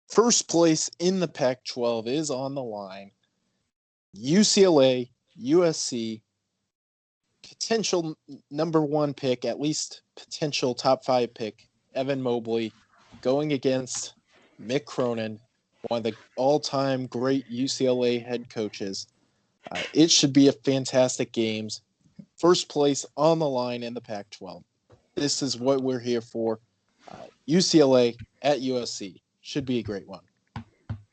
First place in the Pac-12 is on the line. UCLA, USC, potential number one pick, at least potential top 5 pick, Evan Mobley, going against Mick Cronin, one of the all-time great UCLA head coaches. It should be a fantastic game. First place on the line in the Pac-12. This is what we're here for. UCLA at USC should be a great one.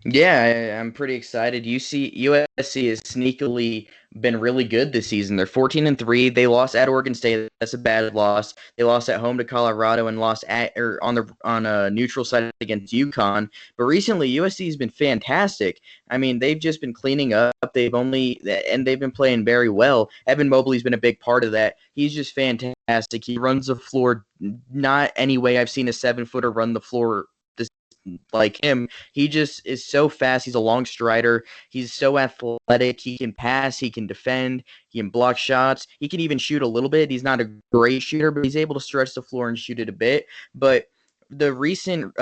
Yeah, I'm pretty excited. USC has sneakily been really good this season. They're 14-3. They lost at Oregon State. That's a bad loss. They lost at home to Colorado and lost on a neutral site against UConn. But recently, USC has been fantastic. I mean, they've just been cleaning up. They've been playing very well. Evan Mobley's been a big part of that. He's just fantastic. He runs the floor not any way I've seen a 7-footer run the floor like him. He just is so fast. He's a long strider. He's so athletic. He can pass. He can defend. He can block shots. He can even shoot a little bit. He's not a great shooter, but he's able to stretch the floor and shoot it a bit. But the recent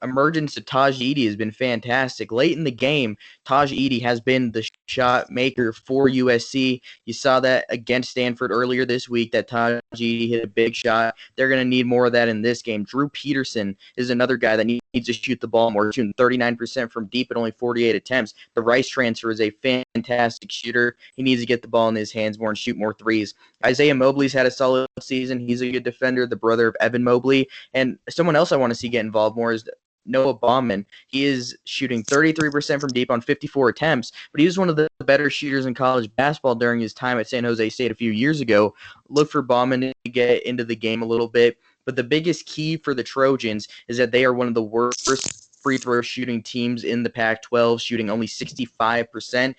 emergence of Taj Edey has been fantastic. Late in the game, Taj Edey has been the shot maker for USC. You saw that against Stanford earlier this week that Taj Edey hit a big shot. They're going to need more of that in this game. Drew Peterson is another guy that needs to shoot the ball more, shooting 39% from deep at only 48 attempts. The Rice transfer is a fantastic shooter. He needs to get the ball in his hands more and shoot more threes. Isaiah Mobley's had a solid season. He's a good defender, the brother of Evan Mobley. And someone else I want to see get involved more is Noah Bauman. He is shooting 33% from deep on 54 attempts, but he was one of the better shooters in college basketball during his time at San Jose State a few years ago. Look for Bauman to get into the game a little bit. But the biggest key for the Trojans is that they are one of the worst free throw shooting teams in the Pac-12, shooting only 65%.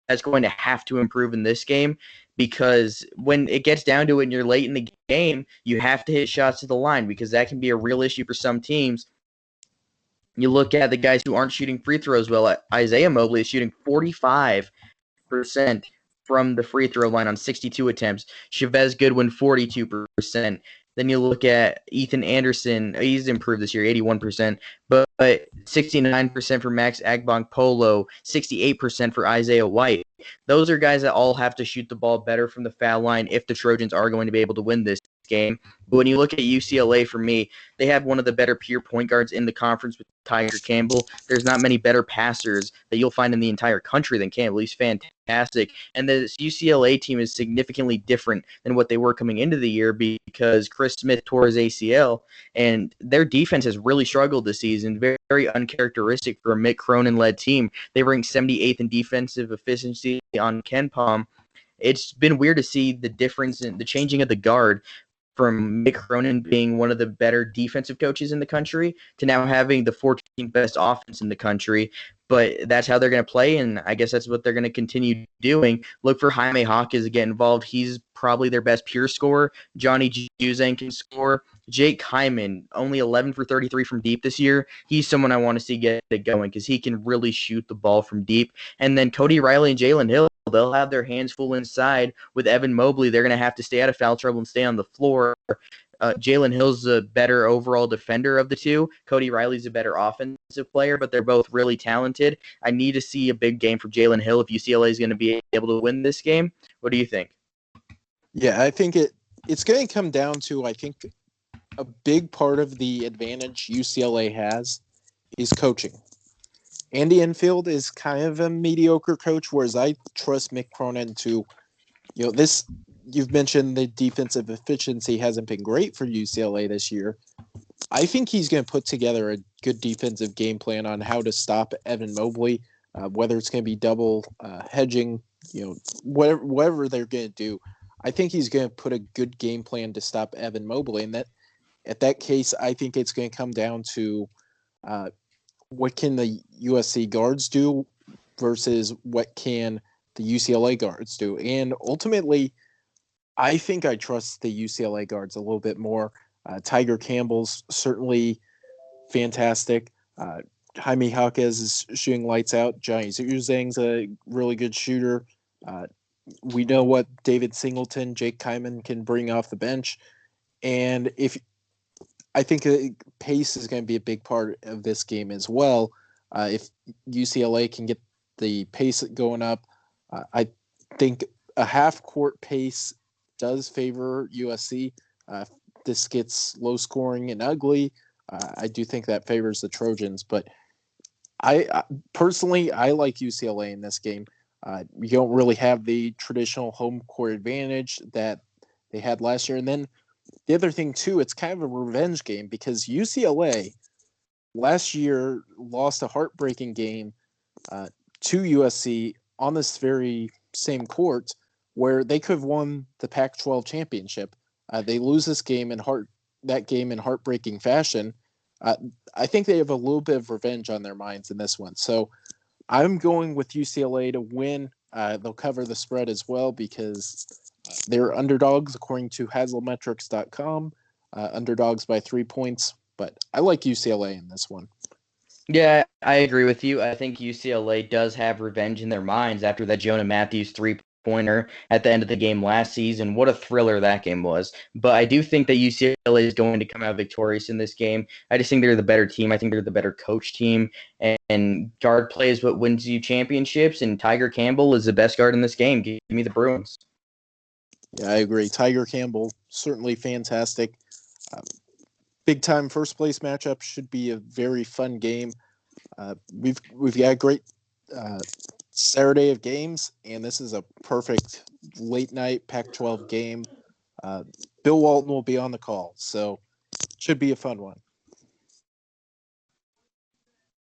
That's going to have to improve in this game, because when it gets down to it and you're late in the game, you have to hit shots to the line, because that can be a real issue for some teams. You look at the guys who aren't shooting free throws well. Isaiah Mobley is shooting 45% from the free throw line on 62 attempts. Chavez Goodwin, 42%. Then you look at Ethan Anderson. He's improved this year, 81%. But 69% for Max Agbonkpolo, 68% for Isaiah White. Those are guys that all have to shoot the ball better from the foul line if the Trojans are going to be able to win this game. But when you look at UCLA, for me, they have one of the better pure point guards in the conference with Tiger Campbell. There's not many better passers that you'll find in the entire country than Campbell. He's fantastic. And this UCLA team is significantly different than what they were coming into the year, because Chris Smith tore his ACL, and their defense has really struggled this season. Very, very uncharacteristic for a Mick Cronin-led team. They ranked 78th in defensive efficiency on KenPom. It's been weird to see the difference in the changing of the guard from Mick Cronin being one of the better defensive coaches in the country to now having the 14th best offense in the country. But that's how they're going to play, and I guess that's what they're going to continue doing. Look for Jaime Hawkins to get involved. He's probably their best pure scorer. Johnny Juzang can score. Jake Hyman, only 11 for 33 from deep this year. He's someone I want to see get it going, because he can really shoot the ball from deep. And then Cody Riley and Jalen Hill, they'll have their hands full inside with Evan Mobley. They're going to have to stay out of foul trouble and stay on the floor. Jalen Hill's a better overall defender of the two. Cody Riley's a better offensive player, but they're both really talented. I need to see a big game from Jalen Hill if UCLA is going to be able to win this game. What do you think? Yeah, I think it's going to come down to, I think, a big part of the advantage UCLA has is coaching. Andy Enfield is kind of a mediocre coach, whereas I trust Mick Cronin to, you've mentioned the defensive efficiency hasn't been great for UCLA this year. I think he's going to put together a good defensive game plan on how to stop Evan Mobley, whether it's going to be double hedging, whatever they're going to do. I think he's going to put a good game plan to stop Evan Mobley, and at that case, I think it's going to come down to what can the USC guards do versus what can the UCLA guards do. And ultimately, I think I trust the UCLA guards a little bit more. Tiger Campbell's certainly fantastic. Jaime Hawkins is shooting lights out. Johnny Zhang's a really good shooter. We know what David Singleton, Jake Kyman can bring off the bench. And I think pace is going to be a big part of this game as well. If UCLA can get the pace going up, I think a half court pace does favor USC. If this gets low scoring and ugly, I do think that favors the Trojans. But I personally, I like UCLA in this game. You don't really have the traditional home court advantage that they had last year. And then the other thing, too, it's kind of a revenge game because UCLA last year lost a heartbreaking game to USC on this very same court where they could have won the Pac-12 championship. They lose this game in heartbreaking fashion. I think they have a little bit of revenge on their minds in this one. So I'm going with UCLA to win. They'll cover the spread as well because they're underdogs according to Hazelmetrics.com. Underdogs by 3 points, but I like UCLA in this one. Yeah, I agree with you. I think UCLA does have revenge in their minds after that Jonah Matthews three-pointer at the end of the game last season. What a thriller that game was. But I do think that UCLA is going to come out victorious in this game. I just think they're the better team. I think they're the better coach team. And guard play is what wins you championships, and Tiger Campbell is the best guard in this game. Give me the Bruins. Yeah, I agree. Tiger Campbell, certainly fantastic. Big time first place matchup should be a very fun game. We've got a great Saturday of games, and this is a perfect late night Pac-12 game. Bill Walton will be on the call, so should be a fun one.